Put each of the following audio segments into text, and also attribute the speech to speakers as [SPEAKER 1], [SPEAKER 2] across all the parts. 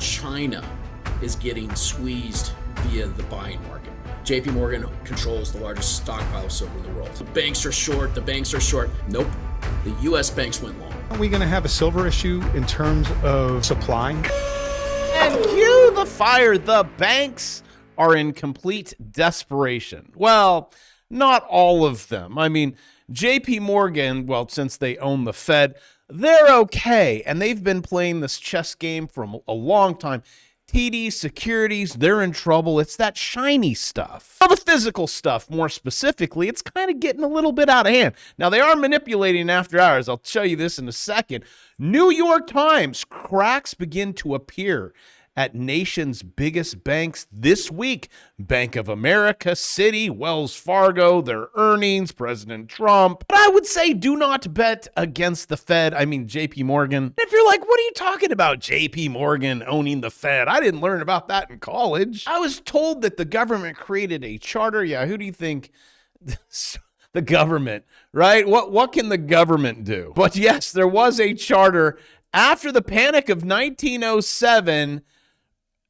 [SPEAKER 1] China is getting squeezed via the buying market. JP Morgan controls the largest stockpile of silver in the world. The banks are short, the banks are short. Nope, the US banks went long.
[SPEAKER 2] Are we going to have a silver issue in terms of supply?
[SPEAKER 3] And cue the fire. The banks are in complete desperation. Well, not all of them. I mean, JP Morgan, well, since they own the Fed, they're okay. And they've been playing this chess game for a long time. TD Securities, they're in trouble. It's that shiny stuff. Well, the physical stuff, more specifically, it's kind of getting a little bit out of hand. Now, they are manipulating after hours. I'll show you this in a second. New York Times, cracks begin to appear at nation's biggest banks this week. Bank of America, Citi, Wells Fargo, their earnings, President Trump. But I would say do not bet against the Fed. I mean, JP Morgan. If you're like, what are you talking about, JP Morgan owning the Fed? I didn't learn about that in college. I was told that the government created a charter. Yeah, who do you think? The government, right? What can the government do? But yes, there was a charter after the panic of 1907.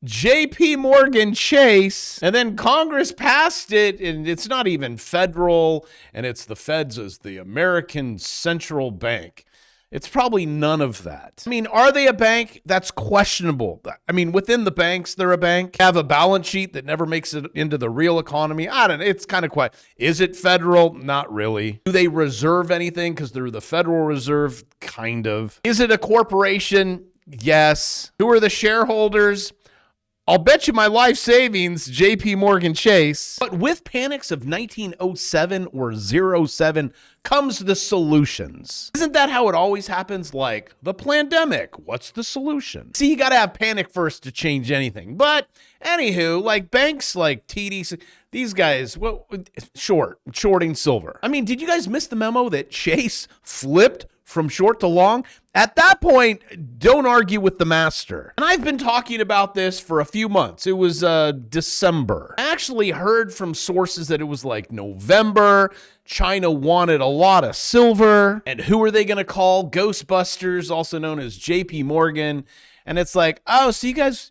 [SPEAKER 3] JP Morgan Chase, and then Congress passed it, and it's not even federal, and it's the Feds as the American Central Bank. It's probably none of that. I mean, are they a bank? That's questionable. I mean, within the banks, they're a bank. Have a balance sheet that never makes it into the real economy. I don't know. It's kind of quiet. Is it federal? Not really. Do they reserve anything because they're the Federal Reserve? Kind of. Is it a corporation? Yes. Who are the shareholders? I'll bet you my life savings, JP Morgan Chase. But with panics of 1907 or 07 comes the solutions. Isn't that how it always happens? Like the pandemic, what's the solution? See, you got to have panic first to change anything. But anywho, like banks like TD, these guys, well, shorting silver. I mean, did you guys miss the memo that Chase flipped from short to long? At that point, don't argue with the master. And I've been talking about this for a few months. It was December. I actually heard from sources that it was like November. China wanted a lot of silver. And who are they going to call? Ghostbusters, also known as JP Morgan. And it's like, oh, so you guys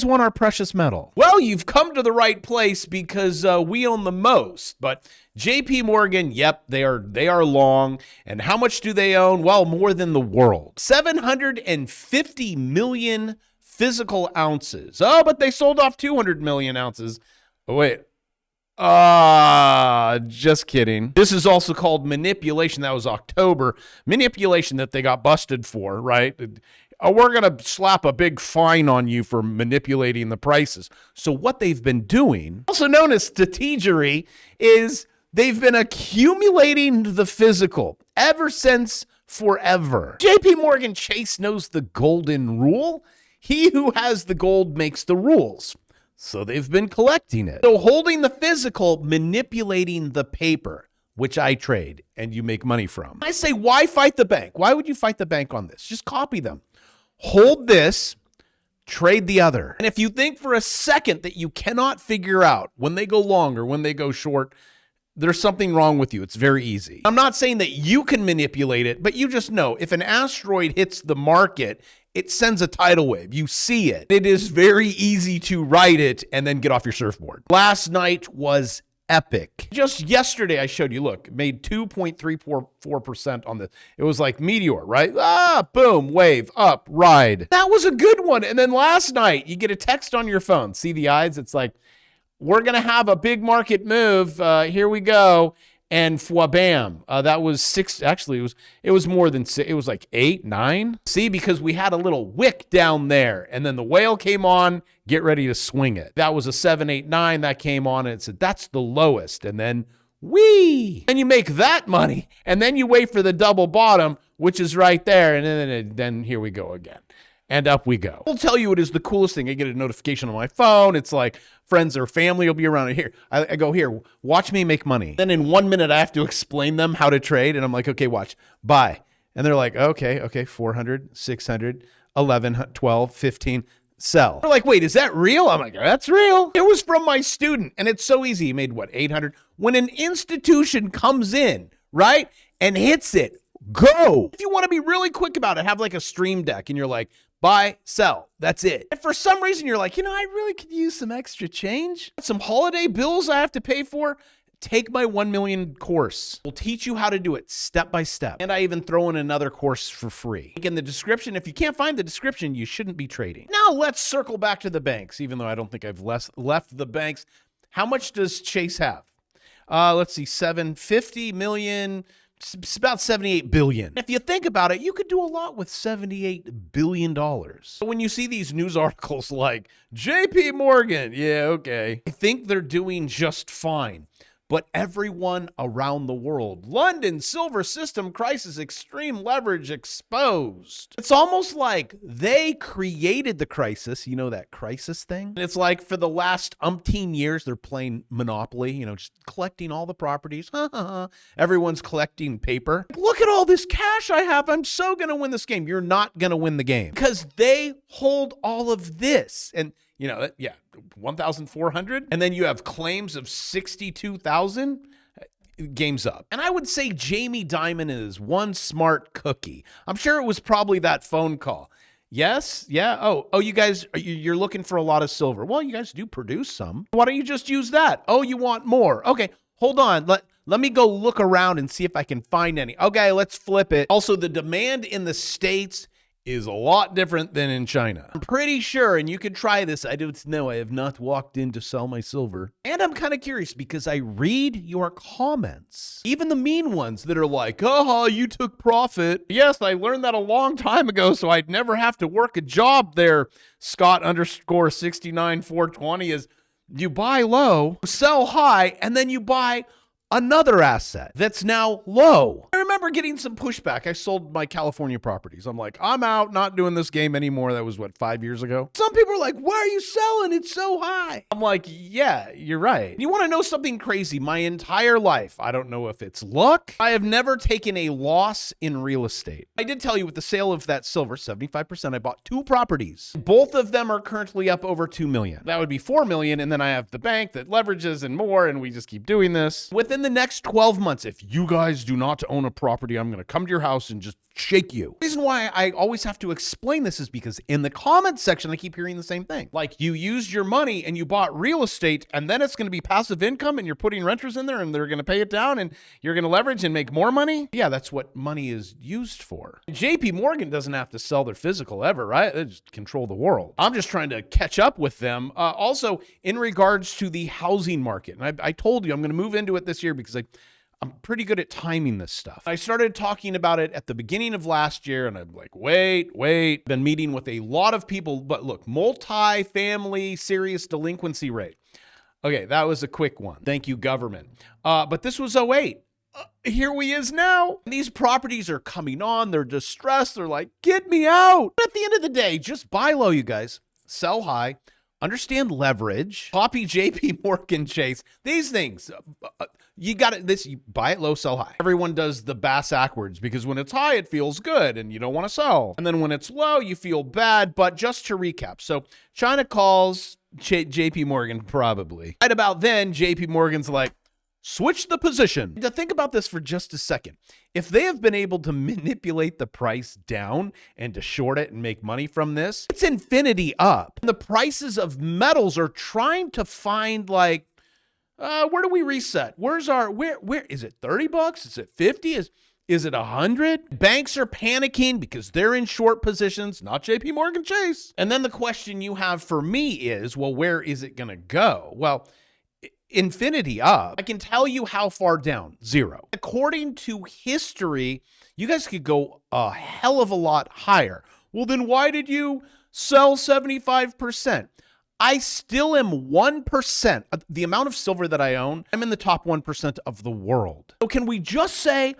[SPEAKER 3] want our precious metal. Well, you've come to the right place because we own the most. But JP Morgan, yep, they are long. And how much do they own? Well, more than the world. 750 million physical ounces. Oh, but they sold off 200 million ounces. Oh, wait. Just kidding. This is also called manipulation. That was October. Manipulation that they got busted for, right? We're going to slap a big fine on you for manipulating the prices. So what they've been doing, also known as strategery, is they've been accumulating the physical ever since forever. JP Morgan Chase knows the golden rule. He who has the gold makes the rules. So they've been collecting it. So holding the physical, manipulating the paper, which I trade and you make money from. I say, why fight the bank? Why would you fight the bank on this? Just copy them. Hold this, trade the other. And if you think for a second that you cannot figure out when they go long or when they go short, there's something wrong with you. It's very easy. I'm not saying that you can manipulate it, but you just know if an asteroid hits the market, it sends a tidal wave. You see it. It is very easy to write it and then get off your surfboard. Last night was epic. Just yesterday, I showed you, look, it made 2.344% on the, it was like meteor, right? Boom, wave, up, ride. That was a good one. And then last night, you get a text on your phone. See the eyes? It's like, we're going to have a big market move. Here we go. And bam, that was 6. Actually, it was more than 6. It was like 8, 9. See, because we had a little wick down there, and then the whale came on. Get ready to swing it. That was a 7, 8, 9 that came on, and it said that's the lowest. And then and you make that money, and then you wait for the double bottom, which is right there, and then here we go again. And up we go. I'll tell you, it is the coolest thing. I get a notification on my phone. It's like friends or family will be around here. I go, here, watch me make money. Then in 1 minute, I have to explain them how to trade. And I'm like, okay, watch, buy. And they're like, okay, 400, 600, 11, 12, 15, sell. They're like, wait, is that real? I'm like, that's real. It was from my student. And it's so easy. He made what, 800? When an institution comes in, right, and hits it, go. If you want to be really quick about it, have like a stream deck and you're like, buy, sell. That's it. If for some reason you're like, I really could use some extra change, some holiday bills I have to pay for, take my 1 million course. We'll teach you how to do it step by step. And I even throw in another course for free. Link in the description. If you can't find the description, you shouldn't be trading. Now let's circle back to the banks, even though I don't think I've left the banks. How much does Chase have? Let's see, 750 million. It's about 78 billion. If you think about it, you could do a lot with $78 billion. So when you see these news articles like JP Morgan, yeah, okay, I think they're doing just fine. But everyone around the world, London, silver system crisis, extreme leverage exposed. It's almost like they created the crisis, that crisis thing. And it's like for the last umpteen years, they're playing Monopoly, just collecting all the properties. Everyone's collecting paper. Look at all this cash I have. I'm so going to win this game. You're not going to win the game because they hold all of this. And 1,400. And then you have claims of 62,000. Game's up. And I would say Jamie Dimon is one smart cookie. I'm sure it was probably that phone call. Yes? Yeah? Oh, you guys, you're looking for a lot of silver. Well, you guys do produce some. Why don't you just use that? Oh, you want more. Okay, hold on. Let me go look around and see if I can find any. Okay, let's flip it. Also, the demand in the States is a lot different than in China. I'm pretty sure, and you can try this. I don't know. I have not walked in to sell my silver. And I'm kind of curious because I read your comments, even the mean ones that are like, you took profit. Yes, I learned that a long time ago, so I'd never have to work a job there. Scott_69420 is you buy low, sell high, and then you buy another asset that's now low. I remember getting some pushback. I sold my California properties. I'm like, I'm out, not doing this game anymore. That was 5 years ago? Some people are like, why are you selling? It's so high. I'm like, yeah, you're right. You want to know something crazy? My entire life, I don't know if it's luck, I have never taken a loss in real estate. I did tell you with the sale of that silver, 75%, I bought 2 properties. Both of them are currently up over 2 million. That would be 4 million. And then I have the bank that leverages and more. And we just keep doing this. Within the next 12 months, if you guys do not own a property, I'm going to come to your house and just shake you. The reason why I always have to explain this is because in the comments section, I keep hearing the same thing. Like, you used your money and you bought real estate, and then it's going to be passive income, and you're putting renters in there, and they're going to pay it down, and you're going to leverage and make more money. Yeah, that's what money is used for. JP Morgan doesn't have to sell their physical ever, right? They just control the world. I'm just trying to catch up with them. Also, in regards to the housing market, and I told you I'm going to move into it this year because I'm pretty good at timing this stuff. I started talking about it at the beginning of last year, and I'm like, wait. Been meeting with a lot of people, but look, multi-family serious delinquency rate. Okay, that was a quick one. Thank you, government. But this was 08. Here we is now. These properties are coming on. They're distressed. They're like, get me out. But at the end of the day, just buy low, you guys. Sell high. Understand leverage. Copy JP Morgan Chase. These things. You got it. You buy it low, sell high. Everyone does the bass backwards because when it's high, it feels good and you don't want to sell. And then when it's low, you feel bad. But just to recap, so China calls JP Morgan probably. Right about then, JP Morgan's like, switch the position. To think about this for just a second. If they have been able to manipulate the price down and to short it and make money from this, it's infinity up. And the prices of metals are trying to find like, where do we reset? Where is it $30? Is it 50? Is it 100? Banks are panicking because they're in short positions, not JP Morgan Chase. And then the question you have for me is, well, where is it going to go? Well, infinity up. I can tell you how far down. 0. According to history, you guys could go a hell of a lot higher. Well, then why did you sell 75%? I still am 1%. The amount of silver that I own, I'm in the top 1% of the world. So can we just say,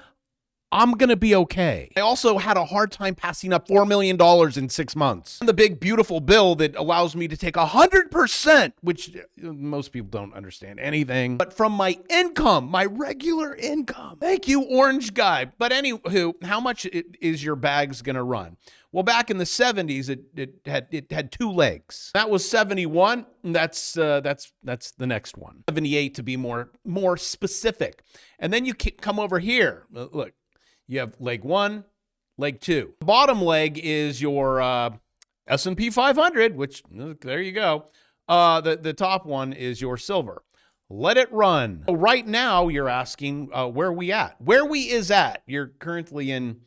[SPEAKER 3] I'm going to be okay? I also had a hard time passing up $4 million in 6 months. And the big, beautiful bill that allows me to take 100%, which most people don't understand anything. But from my income, my regular income. Thank you, orange guy. But anywho, how much is your bags going to run? Well, back in the 70s, it had 2 legs. That was 71. And that's the next one. 78 to be more specific. And then you come over here. Look, you have leg 1, leg 2. The bottom leg is your S&P 500, which there you go. The top one is your silver. Let it run. So right now, you're asking where we at? Where we is at? You're currently in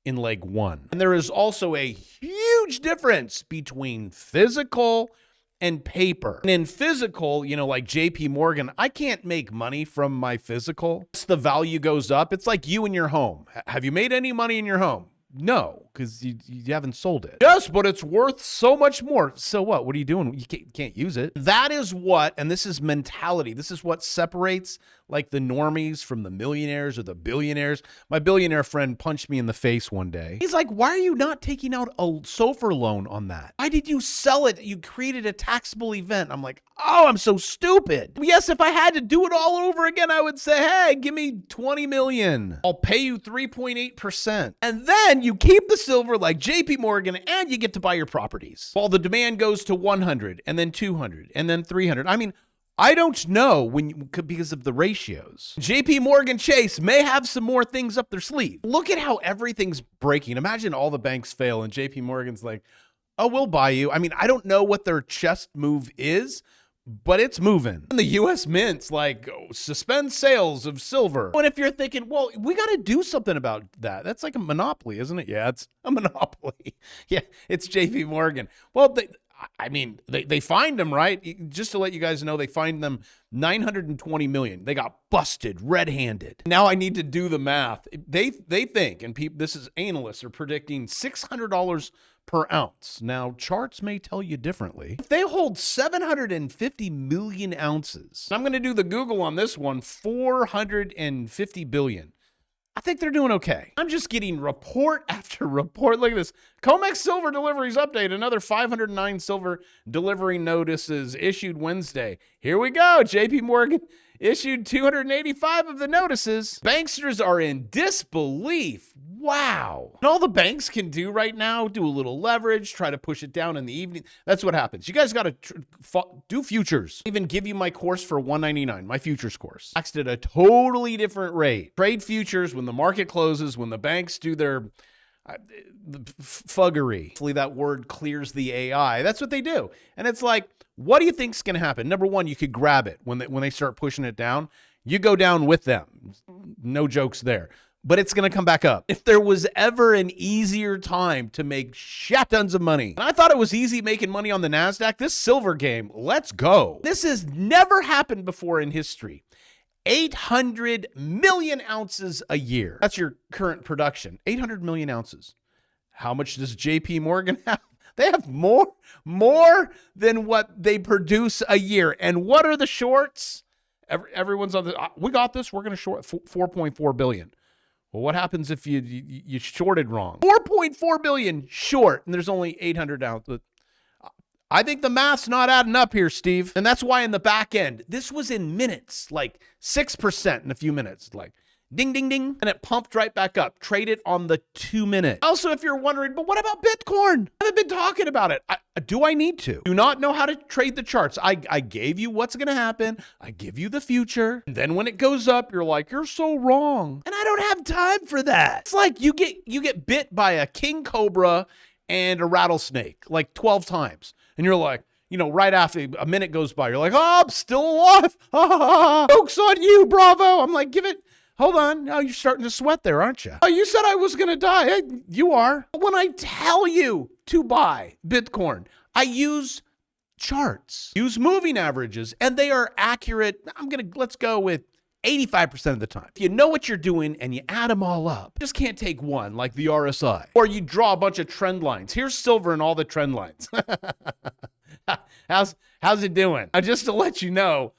[SPEAKER 3] leg one. And there is also a huge difference between physical and paper. And in physical, like JP Morgan, I can't make money from my physical. As the value goes up, it's like you and your home. Have you made any money in your home? No, because you haven't sold it. Yes, but it's worth so much more. So what? What are you doing? You can't use it. That is what, and this is mentality. This is what separates like the normies from the millionaires or the billionaires. My billionaire friend punched me in the face one day. He's like, why are you not taking out a SOFR loan on that? Why did you sell it? You created a taxable event. I'm like, oh, I'm so stupid. Yes, if I had to do it all over again, I would say, hey, give me 20 million. I'll pay you 3.8%. And then you keep the silver like JP Morgan and you get to buy your properties. While the demand goes to 100 and then 200 and then 300. I mean, I don't know because of the ratios. JP Morgan Chase may have some more things up their sleeve. Look at how everything's breaking. Imagine all the banks fail and JP Morgan's like, oh, we'll buy you. I mean, I don't know what their chest move is, but it's moving. And the U.S. Mint's like, suspend sales of silver. And if you're thinking, well, we got to do something about that. That's like a monopoly, isn't it? Yeah, it's a monopoly. Yeah, it's JP Morgan. Well, they fined them, right? Just to let you guys know, they fined them $920 million. They got busted red-handed. Now I need to do the math. They think, and this is analysts are predicting $600 per ounce. Now, charts may tell you differently. If they hold 750 million ounces, I'm going to do the Google on this one, 450 billion. I think they're doing okay. I'm just getting report after report. Look at this. COMEX silver deliveries update. Another 509 silver delivery notices issued Wednesday. Here we go. JP Morgan issued 285 of the notices. Banksters are in disbelief. Wow. And all the banks can do right now, do a little leverage, try to push it down in the evening. That's what happens. You guys got to do futures. Even give you my course for $199, my futures course. Taxed at a totally different rate. Trade futures when the market closes, when the banks do their fuggery. Hopefully that word clears the AI. That's what they do. And it's like, what do you think's going to happen? Number one, you could grab it when they start pushing it down. You go down with them. No jokes there. But it's going to come back up. If there was ever an easier time to make shat tons of money, and I thought it was easy making money on the NASDAQ, this silver game, let's go. This has never happened before in history. 800 million ounces a year. That's your current production. 800 million ounces. How much does JP Morgan have? They have more than what they produce a year. And what are the shorts? Everyone's on the, we got this. We're going to short 4.4 billion. Well, what happens if you shorted wrong? 4.4 billion short, and there's only 800 ounces. I think the math's not adding up here, Steve. And that's why in the back end, this was in minutes, like 6% in a few minutes, like ding, ding, ding. And it pumped right back up. Trade it on the 2 minute. Also, if you're wondering, but what about Bitcoin? I haven't been talking about it. Do I need to? Do not know how to trade the charts. I gave you what's going to happen. I give you the future. And then when it goes up, you're like, you're so wrong. And I don't have time for that. It's like you get bit by a king cobra and a rattlesnake like 12 times. And you're like, right after a minute goes by, you're like, oh, I'm still alive. Joke's on you, bravo. I'm like, hold on. Now you're starting to sweat there, aren't you? Oh, you said I was going to die. Hey, you are. When I tell you to buy Bitcoin, I use charts, use moving averages, and they are accurate. Let's go with 85% of the time. If you know what you're doing and you add them all up, you just can't take one like the RSI. Or you draw a bunch of trend lines. Here's silver and all the trend lines. How's it doing? Just to let you know,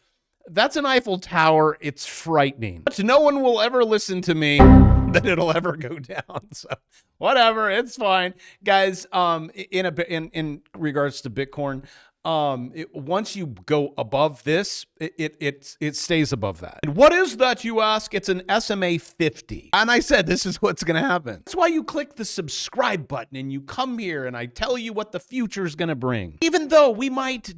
[SPEAKER 3] that's an Eiffel Tower. It's frightening. But no one will ever listen to me that it'll ever go down. So whatever, it's fine. Guys, in regards to Bitcoin, once you go above this, it stays above that. And what is that, you ask? It's an SMA 50. And I said, this is what's going to happen. That's why you click the subscribe button and you come here and I tell you what the future is going to bring. Even though we might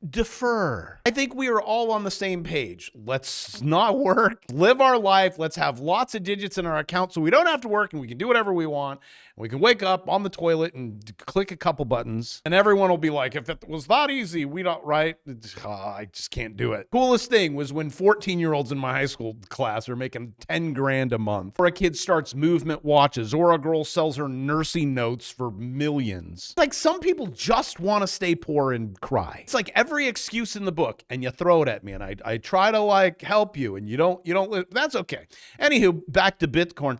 [SPEAKER 3] defer. I think we are all on the same page. Let's not work, live our life. Let's have lots of digits in our account so we don't have to work and we can do whatever we want. We can wake up on the toilet and click a couple buttons, and everyone will be like, if it was that easy, we don't, right? I just can't do it. Coolest thing was when 14-year-olds in my high school class are making 10 grand a month, or a kid starts movement watches, or a girl sells her nursing notes for millions. Like, some people just want to stay poor and cry. It's like every excuse in the book, and you throw it at me, and I try to like help you, and you don't, that's okay. Anywho, back to Bitcoin.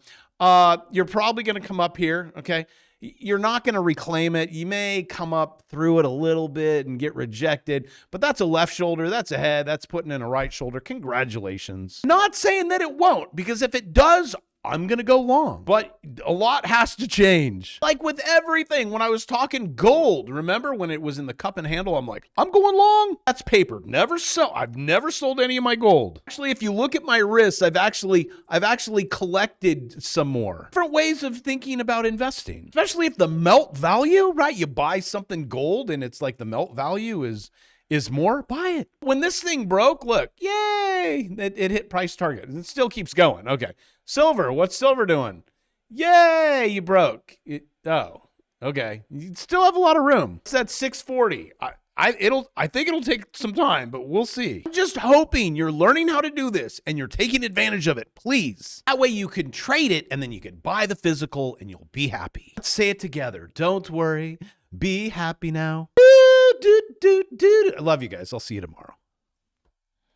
[SPEAKER 3] You're probably going to come up here, okay? You're not going to reclaim it. You may come up through it a little bit and get rejected, but that's a left shoulder, that's a head, that's putting in a right shoulder. Congratulations. Not saying that it won't, because if it does, I'm going to go long, but a lot has to change. Like with everything, when I was talking gold, remember when it was in the cup and handle, I'm like, I'm going long. That's paper. I've never sold any of my gold. Actually, if you look at my wrists, I've actually collected some more. Different ways of thinking about investing, especially if the melt value, right? You buy something gold and it's like the melt value is more, buy it. When this thing broke, look, yay, it hit price target. It still keeps going. Okay. Silver, what's silver doing? Yay, you broke. Oh, okay. You still have a lot of room. It's at 640. I think it'll take some time, but we'll see. I'm just hoping you're learning how to do this and you're taking advantage of it, please. That way you can trade it and then you can buy the physical and you'll be happy. Let's say it together. Don't worry. Be happy now. I love you guys. I'll see you tomorrow.